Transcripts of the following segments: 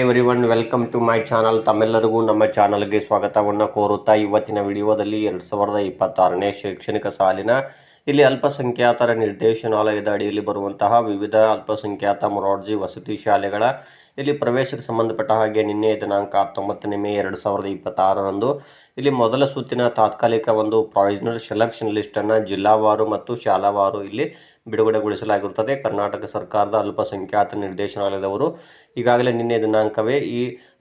Everyone welcome to my channel. ತಮ್ಮೆಲ್ಲರಿಗೂ ನಮ್ಮ ಚಾನಲ್ಗೆ ಸ್ವಾಗತವನ್ನು ಕೋರುತ್ತಾ ಇವತ್ತಿನ ವಿಡಿಯೋದಲ್ಲಿ 2026ನೇ ಶೈಕ್ಷಣಿಕ ಸಾಲಿನ ಇಲ್ಲಿ ಅಲ್ಪಸಂಖ್ಯಾತರ ನಿರ್ದೇಶನಾಲಯದ ಅಡಿಯಲ್ಲಿ ಬರುವಂತಹ ವಿವಿಧ ಅಲ್ಪಸಂಖ್ಯಾತ ಮೊರಾರ್ಜಿ ವಸತಿ ಶಾಲೆಗಳ ಇಲ್ಲಿ ಪ್ರವೇಶಕ್ಕೆ ಸಂಬಂಧಪಟ್ಟ ಹಾಗೆ ನಿನ್ನೆ ದಿನಾಂಕ 19 ಮೇ 2026ರಂದು ಇಲ್ಲಿ ಮೊದಲ ಸುತ್ತಿನ ತಾತ್ಕಾಲಿಕ ಒಂದು ಪ್ರಾವಿಷನಲ್ ಸೆಲೆಕ್ಷನ್ ಲಿಸ್ಟನ್ನು ಜಿಲ್ಲಾವಾರು ಮತ್ತು ಶಾಲಾವಾರು ಇಲ್ಲಿ ಬಿಡುಗಡೆಗೊಳಿಸಲಾಗಿರುತ್ತದೆ. ಕರ್ನಾಟಕ ಸರ್ಕಾರದ ಅಲ್ಪಸಂಖ್ಯಾತ ನಿರ್ದೇಶನಾಲಯದವರು ಈಗಾಗಲೇ ನಿನ್ನೆ ದಿನಾಂಕವೇ ಈ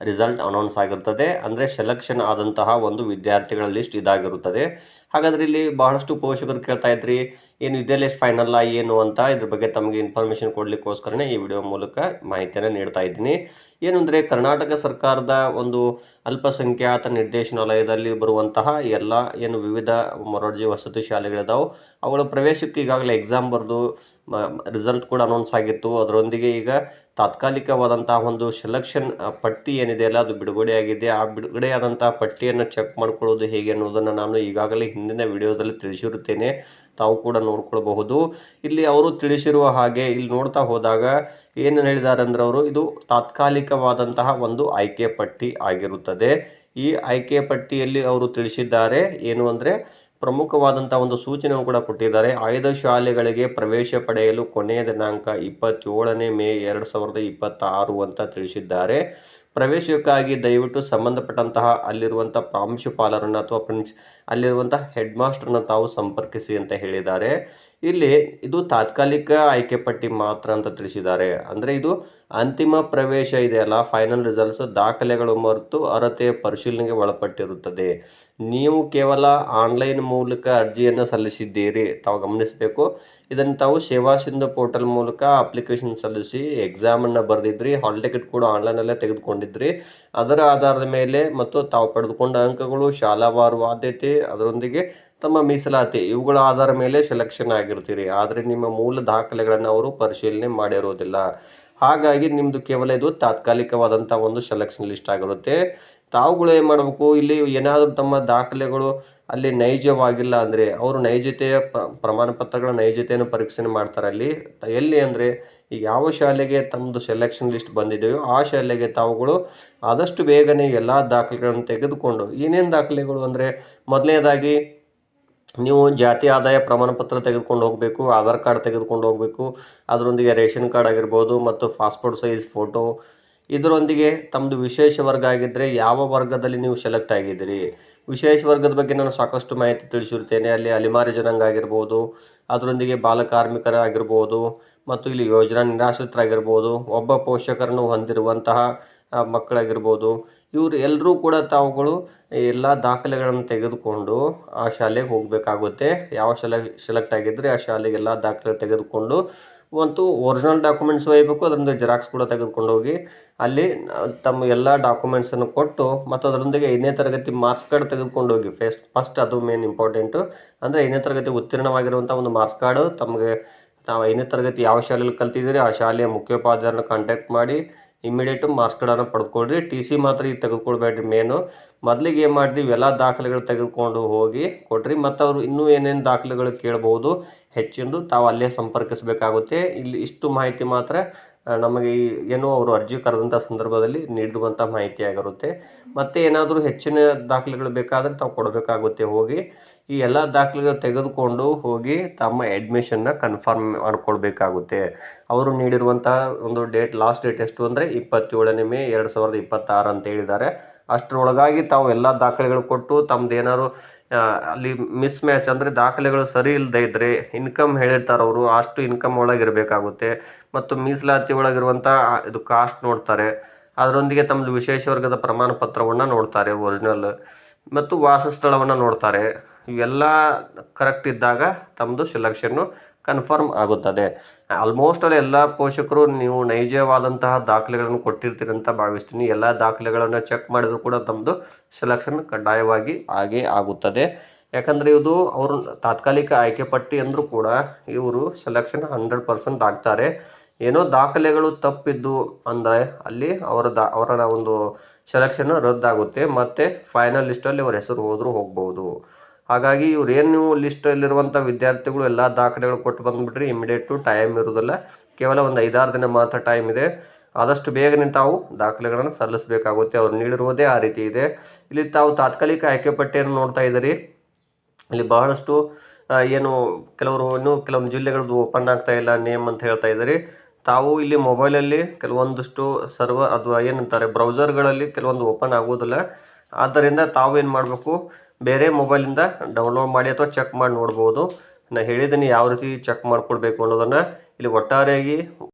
ರಿಸಲ್ಟ್ ಅನೌನ್ಸ್ ಆಗಿರುತ್ತದೆ. ಅಂದರೆ ಸೆಲೆಕ್ಷನ್ ಆದಂತಹ ಒಂದು ವಿದ್ಯಾರ್ಥಿಗಳ ಲಿಸ್ಟ್ ಇದಾಗಿರುತ್ತದೆ. ಹಾಗಾದರೆ ಇಲ್ಲಿ ಬಹಳಷ್ಟು ಪೋಷಕರು ಕೇಳ್ತಾ ಇದ್ರಿ, ಏನು ಇದೇ ಲಿಸ್ಟ್ ಫೈನಲ್ ಏನು ಅಂತ. ಇದ್ರ ಬಗ್ಗೆ ತಮಗೆ ಇನ್ಫಾರ್ಮೇಷನ್ ಕೊಡಲಿಕ್ಕೋಸ್ಕರನೇ ಈ ವಿಡಿಯೋ ಮೂಲಕ ಮಾಹಿತಿಯನ್ನು ನೀಡ್ತಾ ಇದ್ದೀನಿ. ಏನಂದರೆ ಕರ್ನಾಟಕ ಸರ್ಕಾರದ ಒಂದು ಅಲ್ಪಸಂಖ್ಯಾತ ನಿರ್ದೇಶನಾಲಯದಲ್ಲಿ ಬರುವಂತಹ ಎಲ್ಲ ಏನು ವಿವಿಧ ಮೊರಾರ್ಜಿ ವಸತಿ ಶಾಲೆಗಳಿದಾವೆ ಅವುಗಳ ಪ್ರವೇಶಕ್ಕೆ ಈಗಾಗಲೇ ಎಕ್ಸಾಮ್ ಬರೆದು ರಿಸಲ್ಟ್ ಕೂಡ ಅನೌನ್ಸ್ ಆಗಿತ್ತು. ಅದರೊಂದಿಗೆ ಈಗ ತಾತ್ಕಾಲಿಕವಾದಂತಹ ಒಂದು ಸೆಲೆಕ್ಷನ್ ಪಟ್ಟಿ ಏನಿದೆಯಲ್ಲ ಅದು ಬಿಡುಗಡೆಯಾಗಿದೆ. ಆ ಬಿಡುಗಡೆಯಾದಂತಹ ಪಟ್ಟಿಯನ್ನು ಚೆಕ್ ಮಾಡ್ಕೊಳ್ಳೋದು ಹೇಗೆ ಅನ್ನೋದನ್ನು ನಾನು ಈಗಾಗಲೇ ಹಿಂದಿನ ವಿಡಿಯೋದಲ್ಲಿ ತಿಳಿಸಿರುತ್ತೇನೆ, ತಾವು ಕೂಡ ನೋಡ್ಕೊಳ್ಬಹುದು. ಇಲ್ಲಿ ಅವರು ತಿಳಿಸಿರುವ ಹಾಗೆ ಇಲ್ಲಿ ನೋಡ್ತಾ ಹೋದಾಗ ಏನು ಹೇಳಿದ್ದಾರೆ ಅಂದ್ರೆ ಅವರು ಇದು ತಾತ್ಕಾಲಿಕವಾದಂತಹ ಒಂದು ಆಯ್ಕೆ ಪಟ್ಟಿ ಆಗಿರುತ್ತದೆ. ಈ ಆಯ್ಕೆ ಪಟ್ಟಿಯಲ್ಲಿ ಅವರು ತಿಳಿಸಿದ್ದಾರೆ ಏನು ಅಂದರೆ ಪ್ರಮುಖವಾದಂಥ ಒಂದು ಸೂಚನೆಯನ್ನು ಕೂಡ ಕೊಟ್ಟಿದ್ದಾರೆ. ಆಯ್ದ ಶಾಲೆಗಳಿಗೆ ಪ್ರವೇಶ ಪಡೆಯಲು ಕೊನೆಯ ದಿನಾಂಕ 27 ಮೇ 2026 ಅಂತ ತಿಳಿಸಿದ್ದಾರೆ. ಪ್ರವೇಶಕ್ಕಾಗಿ ದಯವಿಟ್ಟು ಸಂಬಂಧಪಟ್ಟಂತಹ ಅಲ್ಲಿರುವಂಥ ಪ್ರಾಂಶುಪಾಲರನ್ನು ಅಥವಾ ಅಲ್ಲಿರುವಂಥ ಹೆಡ್ ಮಾಸ್ಟರ್ನ ತಾವು ಸಂಪರ್ಕಿಸಿ ಅಂತ ಹೇಳಿದ್ದಾರೆ. ಇಲ್ಲಿ ಇದು ತಾತ್ಕಾಲಿಕ ಆಯ್ಕೆ ಪಟ್ಟಿ ಮಾತ್ರ ಅಂತ ತಿಳಿಸಿದ್ದಾರೆ. ಅಂದರೆ ಇದು ಅಂತಿಮ ಪ್ರವೇಶ ಇದೆಯಲ್ಲ, ಫೈನಲ್ ರಿಸಲ್ಟ್ಸ್ ದಾಖಲೆಗಳು ಮತ್ತು ಅರ್ಹತೆಯ ಪರಿಶೀಲನೆಗೆ ಒಳಪಟ್ಟಿರುತ್ತದೆ. ನೀವು ಕೇವಲ ಆನ್ಲೈನ್ ಮೂಲಕ ಅರ್ಜಿಯನ್ನು ಸಲ್ಲಿಸಿದ್ದೀರಿ, ತಾವು ಗಮನಿಸಬೇಕು. ಇದನ್ನು ತಾವು ಸೇವಾ ಸಿಂಧು ಪೋರ್ಟಲ್ ಮೂಲಕ ಅಪ್ಲಿಕೇಶನ್ ಸಲ್ಲಿಸಿ ಎಕ್ಸಾಮನ್ನು ಬರೆದಿದ್ರಿ, ಹಾಲ್ ಟಿಕೆಟ್ ಕೂಡ ಆನ್ಲೈನಲ್ಲೇ ತೆಗೆದುಕೊಂಡಿದ್ರಿ. ಅದರ ಆಧಾರದ ಮೇಲೆ ಮತ್ತು ತಾವು ಪಡೆದುಕೊಂಡ ಅಂಕಗಳು, ಶಾಲಾವಾರು ಆದ್ಯತೆ, ಅದರೊಂದಿಗೆ ತಮ್ಮ ಮೀಸಲಾತಿ ಇವುಗಳ ಆಧಾರ ಮೇಲೆ ಸೆಲೆಕ್ಷನ್ ಆಗಿರ್ತೀರಿ. ಆದರೆ ನಿಮ್ಮ ಮೂಲ ದಾಖಲೆಗಳನ್ನು ಅವರು ಪರಿಶೀಲನೆ ಮಾಡಿರೋದಿಲ್ಲ. ಹಾಗಾಗಿ ನಿಮ್ಮದು ಕೇವಲ ಇದು ತಾತ್ಕಾಲಿಕವಾದಂಥ ಒಂದು ಸೆಲೆಕ್ಷನ್ ಲಿಸ್ಟ್ ಆಗಿರುತ್ತೆ. ತಾವುಗಳು ಏನು ಮಾಡಬೇಕು, ಇಲ್ಲಿ ಏನಾದರೂ ತಮ್ಮ ದಾಖಲೆಗಳು ಅಲ್ಲಿ ನೈಜವಾಗಿಲ್ಲ ಅಂದರೆ ಅವರು ನೈಜತೆಯ ಪ್ರಮಾಣ ಪತ್ರಗಳ ನೈಜತೆಯನ್ನು ಪರೀಕ್ಷೆ ಮಾಡ್ತಾರೆ. ಅಲ್ಲಿ ಎಲ್ಲಿ ಅಂದರೆ ಈಗ ಯಾವ ಶಾಲೆಗೆ ತಮ್ಮದು ಸೆಲೆಕ್ಷನ್ ಲಿಸ್ಟ್ ಬಂದಿದೆಯೋ ಆ ಶಾಲೆಗೆ ತಾವುಗಳು ಆದಷ್ಟು ಬೇಗನೆ ಎಲ್ಲ ದಾಖಲೆಗಳನ್ನು ತೆಗೆದುಕೊಂಡು, ಏನೇನು ದಾಖಲೆಗಳು ಅಂದರೆ ಮೊದಲನೇದಾಗಿ ನೀವು ಜಾತಿ ಆದಾಯ ಪ್ರಮಾಣ ಪತ್ರ ತೆಗೆದುಕೊಂಡು ಹೋಗಬೇಕು, ಆಧಾರ್ ಕಾರ್ಡ್ ತೆಗೆದುಕೊಂಡು ಹೋಗಬೇಕು, ಅದರೊಂದಿಗೆ ರೇಷನ್ ಕಾರ್ಡ್ ಆಗಿರ್ಬೋದು ಮತ್ತು ಪಾಸ್ಪೋರ್ಟ್ ಸೈಜ್ ಫೋಟೋ. ಇದರೊಂದಿಗೆ ತಮ್ಮದು ವಿಶೇಷ ವರ್ಗ ಆಗಿದ್ದರೆ ಯಾವ ವರ್ಗದಲ್ಲಿ ನೀವು ಸೆಲೆಕ್ಟ್ ಆಗಿದ್ದೀರಿ. ವಿಶೇಷ ವರ್ಗದ ಬಗ್ಗೆ ನಾನು ಸಾಕಷ್ಟು ಮಾಹಿತಿ ತಿಳಿಸಿರ್ತೇನೆ. ಅಲ್ಲಿ ಅಲೆಮಾರಿ ಜನಾಂಗ ಆಗಿರ್ಬೋದು, ಅದರೊಂದಿಗೆ ಬಾಲಕಾರ್ಮಿಕರ ಆಗಿರ್ಬೋದು ಮತ್ತು ಇಲ್ಲಿ ಯೋಜನಾ ನಿರಾಶ್ರಿತರಾಗಿರ್ಬೋದು, ಒಬ್ಬ ಪೋಷಕರನ್ನು ಹೊಂದಿರುವಂತಹ ಮಕ್ಕಳಾಗಿರ್ಬೋದು, ಇವರು ಎಲ್ಲರೂ ಕೂಡ ತಾವುಗಳು ಎಲ್ಲ ದಾಖಲೆಗಳನ್ನು ತೆಗೆದುಕೊಂಡು ಆ ಶಾಲೆಗೆ ಹೋಗಬೇಕಾಗುತ್ತೆ. ಯಾವ ಶಾಲೆ ಸೆಲೆಕ್ಟ್ ಆಗಿದ್ದರೆ ಆ ಶಾಲೆಗೆ ಎಲ್ಲ ದಾಖಲೆ ತೆಗೆದುಕೊಂಡು ಮತ್ತು ಒರಿಜಿನಲ್ ಡಾಕ್ಯುಮೆಂಟ್ಸ್ ಒಯ್ಯಬೇಕು. ಅದರಿಂದ ಜೆರಾಕ್ಸ್ ಕೂಡ ತೆಗೆದುಕೊಂಡು ಹೋಗಿ ಅಲ್ಲಿ ತಮ್ಮ ಎಲ್ಲ ಡಾಕ್ಯುಮೆಂಟ್ಸನ್ನು ಕೊಟ್ಟು ಮತ್ತು ಅದರೊಂದಿಗೆ 5ನೇ ತರಗತಿ ಮಾರ್ಕ್ಸ್ ಕಾರ್ಡ್ ತೆಗೆದುಕೊಂಡು ಹೋಗಿ. ಫಸ್ಟ್ ಅದು ಮೇನ್ ಇಂಪಾರ್ಟೆಂಟು. ಅಂದರೆ 5ನೇ ತರಗತಿ ಉತ್ತೀರ್ಣವಾಗಿರುವಂಥ ಒಂದು ಮಾರ್ಕ್ಸ್ ಕಾರ್ಡು, ತಮಗೆ ತಾವು 5ನೇ ತರಗತಿ ಯಾವ ಶಾಲೆಯಲ್ಲಿ ಕಲ್ತಿದ್ದೀರಿ ಆ ಶಾಲೆಯ ಮುಖ್ಯೋಪಾಧ್ಯಾಯರನ್ನ ಕಾಂಟ್ಯಾಕ್ಟ್ ಮಾಡಿ ಇಮ್ಮಿಡಿಯೇಟು ಮಾರ್ಕ್ಸ್ ಕಾರ್ಡನ್ನು ಪಡ್ಕೊಳ್ರಿ. ಟಿ ಸಿ ಮಾತ್ರ ಈಗ ತೆಗೆದುಕೊಳ್ಬೇಡ್ರಿ. ಮೇನು ಮೊದಲಿಗೆ ಏನು ಮಾಡಿರಿ, ಇವೆಲ್ಲ ದಾಖಲೆಗಳು ತೆಗೆದುಕೊಂಡು ಹೋಗಿ ಕೊಡ್ರಿ. ಮತ್ತು ಅವರು ಇನ್ನೂ ಏನೇನು ದಾಖಲೆಗಳು ಕೇಳಬಹುದು ಹೆಚ್ಚಿಂದು ತಾವು ಅಲ್ಲೇ ಸಂಪರ್ಕಿಸಬೇಕಾಗುತ್ತೆ. ಇಲ್ಲಿ ಇಷ್ಟು ಮಾಹಿತಿ ಮಾತ್ರ ನಮಗೆ ಏನೋ ಅವರು ಅರ್ಜಿ ಕರೆದಂಥ ಸಂದರ್ಭದಲ್ಲಿ ನೀಡಿರುವಂಥ ಮಾಹಿತಿ ಆಗಿರುತ್ತೆ. ಮತ್ತು ಏನಾದರೂ ಹೆಚ್ಚಿನ ದಾಖಲೆಗಳು ಬೇಕಾದರೆ ತಾವು ಕೊಡಬೇಕಾಗುತ್ತೆ. ಹೋಗಿ ಈ ಎಲ್ಲ ದಾಖಲೆಗಳು ತೆಗೆದುಕೊಂಡು ಹೋಗಿ ತಮ್ಮ ಅಡ್ಮಿಷನ್ನ ಕನ್ಫರ್ಮ್ ಮಾಡ್ಕೊಳ್ಬೇಕಾಗುತ್ತೆ. ಅವರು ನೀಡಿರುವಂಥ ಒಂದು ಲಾಸ್ಟ್ ಡೇಟ್ ಎಷ್ಟು ಅಂದರೆ 27 ಮೇ 2026 ಅಂತ ಹೇಳಿದ್ದಾರೆ. ಅಷ್ಟರೊಳಗಾಗಿ ತಾವು ಎಲ್ಲ ದಾಖಲೆಗಳು ಕೊಟ್ಟು ತಮ್ಮದೇನಾದ್ರು ಅಲ್ಲಿ ಮಿಸ್ ಮ್ಯಾಚ್ ಅಂದರೆ ದಾಖಲೆಗಳು ಸರಿ ಇಲ್ಲದೆ ಇದ್ದರೆ ಇನ್ಕಮ್ ಹೇಳಿರ್ತಾರೆ ಅವರು, ಅಷ್ಟು ಇನ್ಕಮ್ ಒಳಗಿರಬೇಕಾಗುತ್ತೆ. ಮತ್ತು ಮೀಸಲಾತಿ ಒಳಗಿರುವಂಥ ಇದು ಕಾಸ್ಟ್ ನೋಡ್ತಾರೆ. ಅದರೊಂದಿಗೆ ತಮ್ಮದು ವಿಶೇಷ ವರ್ಗದ ಪ್ರಮಾಣ ಪತ್ರವನ್ನು ನೋಡ್ತಾರೆ, ಒರಿಜಿನಲ್, ಮತ್ತು ವಾಸಸ್ಥಳವನ್ನು ನೋಡ್ತಾರೆ. ಇವೆಲ್ಲ ಕರೆಕ್ಟ್ ಇದ್ದಾಗ ತಮ್ಮದು ಸೆಲೆಕ್ಷನ್ನು ಕನ್ಫರ್ಮ್ ಆಗುತ್ತದೆ. ಆಲ್ಮೋಸ್ಟ್ ಅಲ್ಲಿ ಎಲ್ಲ ಪೋಷಕರು ನೀವು ನೈಜವಾದಂತಹ ದಾಖಲೆಗಳನ್ನು ಕೊಟ್ಟಿರ್ತೀರಿ ಅಂತ ಭಾವಿಸ್ತೀನಿ. ಎಲ್ಲ ದಾಖಲೆಗಳನ್ನು ಚೆಕ್ ಮಾಡಿದರೂ ಕೂಡ ತಮ್ಮದು ಸೆಲೆಕ್ಷನ್ ಕಡ್ಡಾಯವಾಗಿ ಆಗೇ ಆಗುತ್ತದೆ. ಯಾಕಂದರೆ ಇದು ಅವರು ತಾತ್ಕಾಲಿಕ ಆಯ್ಕೆ ಪಟ್ಟಿ ಅಂದರೂ ಕೂಡ ಇವರು ಸೆಲೆಕ್ಷನ್ 100% ಆಗ್ತಾರೆ. ಏನೋ ದಾಖಲೆಗಳು ತಪ್ಪಿದ್ದು ಅಂದರೆ ಅಲ್ಲಿ ಅವರ ಒಂದು ಸೆಲೆಕ್ಷನ್ ರದ್ದಾಗುತ್ತೆ. ಮತ್ತು ಫೈನಲ್ ಲಿಸ್ಟಲ್ಲಿ ಅವ್ರ ಹೆಸರು ಹೋದರೂ ಹೋಗ್ಬೋದು. ಹಾಗಾಗಿ ಇವ್ರೇನು ಲಿಸ್ಟಲ್ಲಿರುವಂಥ ವಿದ್ಯಾರ್ಥಿಗಳು ಎಲ್ಲ ದಾಖಲೆಗಳು ಕೊಟ್ಟು ಬಂದುಬಿಟ್ರೆ ಇಮಿಡಿಯೇಟು ಟೈಮ್ ಇರೋದಿಲ್ಲ. ಕೇವಲ ಒಂದು 5-6 ದಿನ ಮಾತ್ರ ಟೈಮ್ ಇದೆ. ಆದಷ್ಟು ಬೇಗನೆ ತಾವು ದಾಖಲೆಗಳನ್ನು ಸಲ್ಲಿಸಬೇಕಾಗುತ್ತೆ. ಅವ್ರು ನೀಡಿರುವುದೇ ಆ ರೀತಿ ಇದೆ. ಇಲ್ಲಿ ತಾವು ತಾತ್ಕಾಲಿಕ ಆಯ್ಕೆ ಪಟ್ಟಿಯನ್ನು ನೋಡ್ತಾ ಇದ್ದೀರಿ. ಇಲ್ಲಿ ಬಹಳಷ್ಟು ಏನು ಕೆಲವೊಂದು ಜಿಲ್ಲೆಗಳದ್ದು ಓಪನ್ ಆಗ್ತಾ ಇಲ್ಲ ನೇಮ್ ಅಂತ ಹೇಳ್ತಾ ಇದ್ದಾರೆ. ತಾವು ಇಲ್ಲಿ ಮೊಬೈಲಲ್ಲಿ ಕೆಲವೊಂದಷ್ಟು ಸರ್ವರ್ ಅಥವಾ ಏನಂತಾರೆ ಬ್ರೌಸರ್ಗಳಲ್ಲಿ ಕೆಲವೊಂದು ಓಪನ್ ಆಗೋದಿಲ್ಲ. ಆದ್ದರಿಂದ ತಾವು ಏನು ಮಾಡಬೇಕು, ಬೇರೆ ಮೊಬೈಲಿಂದ ಡೌನ್ಲೋಡ್ ಮಾಡಿ ಅಥವಾ ಚೆಕ್ ಮಾಡಿ ನೋಡ್ಬೋದು. ನಾನು ಹೇಳಿದ್ದೀನಿ ಯಾವ ರೀತಿ ಚೆಕ್ ಮಾಡ್ಕೊಳ್ಬೇಕು ಅನ್ನೋದನ್ನು. ಇಲ್ಲಿ ಒಟ್ಟಾರೆಯಾಗಿ